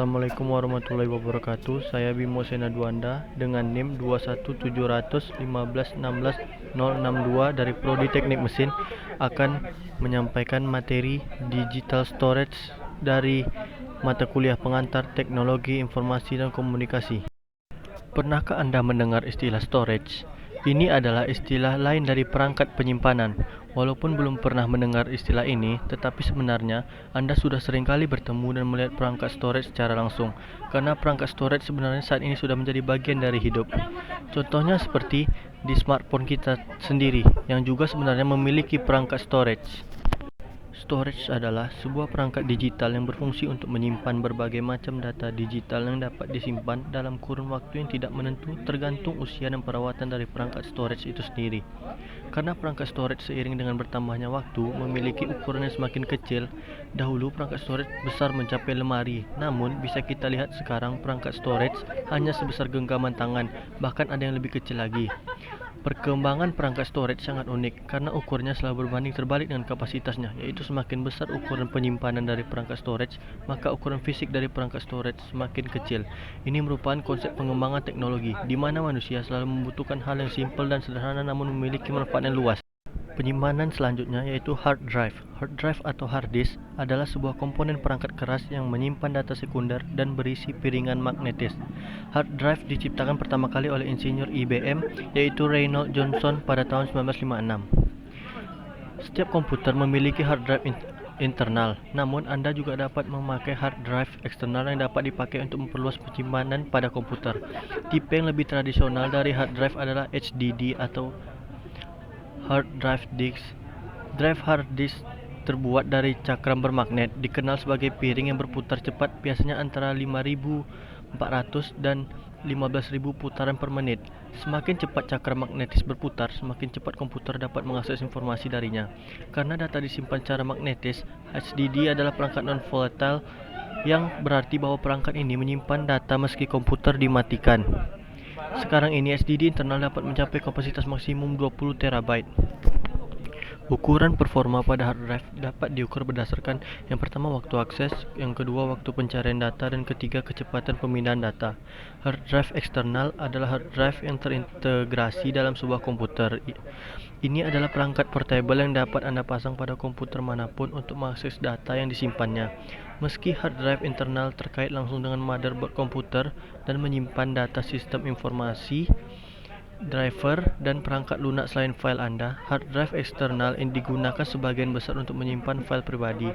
Assalamualaikum warahmatullahi wabarakatuh. Saya Bimo Senaduanda dengan NIM 2170015166062 dari Prodi Teknik Mesin akan menyampaikan materi digital storage dari mata kuliah pengantar Teknologi Informasi dan Komunikasi. Pernahkah Anda mendengar istilah storage? Ini adalah istilah lain dari perangkat penyimpanan. Walaupun belum pernah mendengar istilah ini, tetapi sebenarnya Anda sudah seringkali bertemu dan melihat perangkat storage secara langsung. Karena perangkat storage sebenarnya saat ini sudah menjadi bagian dari hidup. Contohnya seperti di smartphone kita sendiri, yang juga sebenarnya memiliki perangkat storage. Storage adalah sebuah perangkat digital yang berfungsi untuk menyimpan berbagai macam data digital yang dapat disimpan dalam kurun waktu yang tidak menentu tergantung usia dan perawatan dari perangkat storage itu sendiri. Karena perangkat storage seiring dengan bertambahnya waktu memiliki ukuran yang semakin kecil, dahulu perangkat storage besar mencapai lemari. Namun bisa kita lihat sekarang perangkat storage hanya sebesar genggaman tangan, bahkan ada yang lebih kecil lagi. Perkembangan perangkat storage sangat unik karena ukurannya selalu berbanding terbalik dengan kapasitasnya, yaitu semakin besar ukuran penyimpanan dari perangkat storage, maka ukuran fisik dari perangkat storage semakin kecil. Ini merupakan konsep pengembangan teknologi, di mana manusia selalu membutuhkan hal yang simpel dan sederhana namun memiliki manfaat yang luas. Penyimpanan selanjutnya yaitu hard drive. Hard drive atau hard disk adalah sebuah komponen perangkat keras yang menyimpan data sekunder dan berisi piringan magnetis. Hard drive diciptakan pertama kali oleh insinyur IBM yaitu Reynold Johnson pada tahun 1956. Setiap komputer memiliki hard drive internal, namun Anda juga dapat memakai hard drive eksternal yang dapat dipakai untuk memperluas penyimpanan pada komputer. Tipe yang lebih tradisional dari hard drive adalah HDD atau hard drive disk. Drive hard disk terbuat dari cakram bermagnet, dikenal sebagai piring yang berputar cepat, biasanya antara 5.400 dan 15.000 putaran per menit. Semakin cepat cakram magnetis berputar, semakin cepat komputer dapat mengakses informasi darinya. Karena data disimpan secara magnetis, HDD adalah perangkat non-volatile, yang berarti bahwa perangkat ini menyimpan data meski komputer dimatikan. Sekarang ini HDD internal dapat mencapai kapasitas maksimum 20 TB. Ukuran performa pada hard drive dapat diukur berdasarkan yang pertama waktu akses, yang kedua waktu pencarian data, dan ketiga kecepatan pemindahan data. Hard drive eksternal adalah hard drive yang terintegrasi dalam sebuah komputer. Ini adalah perangkat portable yang dapat Anda pasang pada komputer manapun untuk mengakses data yang disimpannya. Meski hard drive internal terkait langsung dengan motherboard komputer dan menyimpan data sistem informasi, driver, dan perangkat lunak selain file Anda, hard drive eksternal yang digunakan sebagian besar untuk menyimpan file pribadi.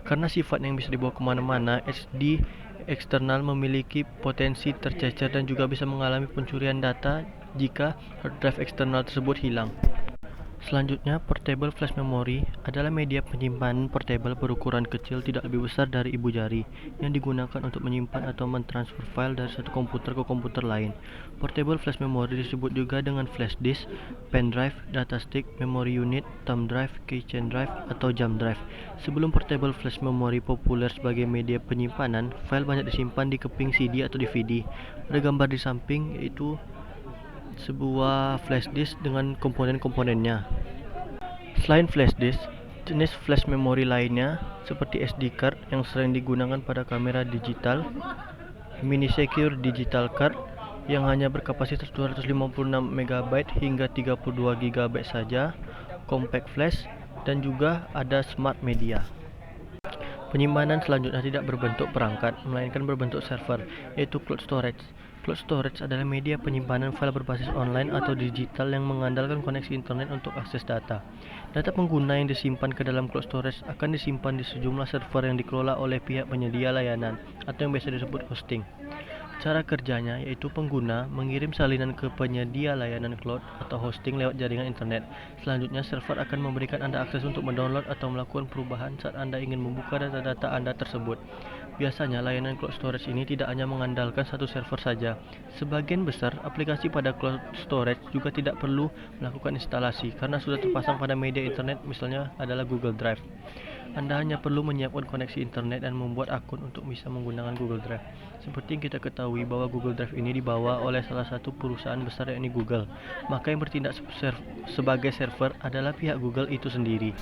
Karena sifatnya yang bisa dibawa kemana-mana, HD eksternal memiliki potensi tercecer dan juga bisa mengalami pencurian data jika hard drive eksternal tersebut hilang. Selanjutnya, portable flash memory adalah media penyimpanan portable berukuran kecil tidak lebih besar dari ibu jari yang digunakan untuk menyimpan atau mentransfer file dari satu komputer ke komputer lain. Portable flash memory disebut juga dengan flash disk, pen drive, data stick, memory unit, thumb drive, keychain drive, atau jump drive. Sebelum portable flash memory populer sebagai media penyimpanan, file banyak disimpan di keping CD atau DVD. Ada gambar di samping yaitu sebuah flash disk dengan komponen-komponennya. Selain flash disk, jenis flash memory lainnya seperti SD card yang sering digunakan pada kamera digital, mini secure digital card yang hanya berkapasitas 256 MB hingga 32 GB saja, compact flash, dan juga ada smart media. Penyimpanan selanjutnya tidak berbentuk perangkat, melainkan berbentuk server, yaitu cloud storage. Cloud storage adalah media penyimpanan file berbasis online atau digital yang mengandalkan koneksi internet untuk akses data. Data pengguna yang disimpan ke dalam cloud storage akan disimpan di sejumlah server yang dikelola oleh pihak penyedia layanan atau yang biasa disebut hosting. Cara kerjanya yaitu pengguna mengirim salinan ke penyedia layanan cloud atau hosting lewat jaringan internet. Selanjutnya, server akan memberikan Anda akses untuk mendownload atau melakukan perubahan saat Anda ingin membuka data-data Anda tersebut. Biasanya, layanan cloud storage ini tidak hanya mengandalkan satu server saja. Sebagian besar aplikasi pada cloud storage juga tidak perlu melakukan instalasi karena sudah terpasang pada media internet, misalnya adalah Google Drive. Anda hanya perlu menyiapkan koneksi internet dan membuat akun untuk bisa menggunakan Google Drive. Seperti yang kita ketahui bahwa Google Drive ini dibawa oleh salah satu perusahaan besar yakni Google, maka yang bertindak sebagai server adalah pihak Google itu sendiri.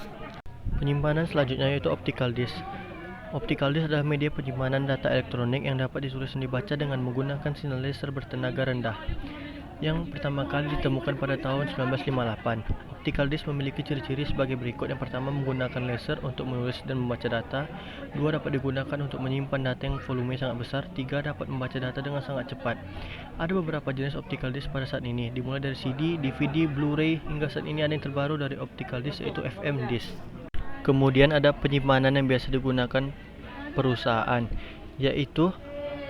Penyimpanan selanjutnya yaitu optical disk. Optical disk adalah media penyimpanan data elektronik yang dapat ditulis dan dibaca dengan menggunakan sinar laser bertenaga rendah, yang pertama kali ditemukan pada tahun 1958. Optical disk memiliki ciri-ciri sebagai berikut. Yang pertama, menggunakan laser untuk menulis dan membaca data. 2, dapat digunakan untuk menyimpan data yang volume sangat besar. 3, dapat membaca data dengan sangat cepat. Ada beberapa jenis optical disk pada saat ini, dimulai dari CD, DVD, Blu-ray, hingga saat ini ada yang terbaru dari optical disk yaitu FM disk. Kemudian ada penyimpanan yang biasa digunakan perusahaan, yaitu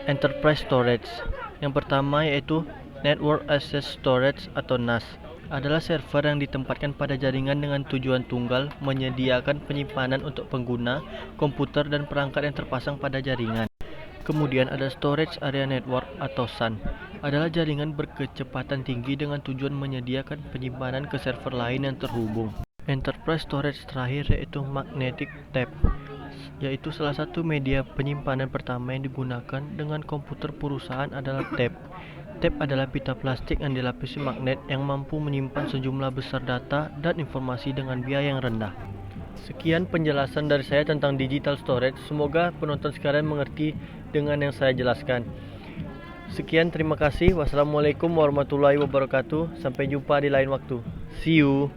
Enterprise Storage. Yang pertama yaitu Network Access Storage atau NAS, adalah server yang ditempatkan pada jaringan dengan tujuan tunggal, menyediakan penyimpanan untuk pengguna, komputer dan perangkat yang terpasang pada jaringan. Kemudian ada Storage Area Network atau SAN, adalah jaringan berkecepatan tinggi dengan tujuan menyediakan penyimpanan ke server lain yang terhubung. Enterprise Storage terakhir yaitu Magnetic Tape, yaitu salah satu media penyimpanan pertama yang digunakan dengan komputer perusahaan adalah tape. Tape adalah pita plastik yang dilapisi magnet yang mampu menyimpan sejumlah besar data dan informasi dengan biaya yang rendah. Sekian penjelasan dari saya tentang digital storage. Semoga penonton sekalian mengerti dengan yang saya jelaskan. Sekian, terima kasih. Wassalamualaikum warahmatullahi wabarakatuh. Sampai jumpa di lain waktu. See you.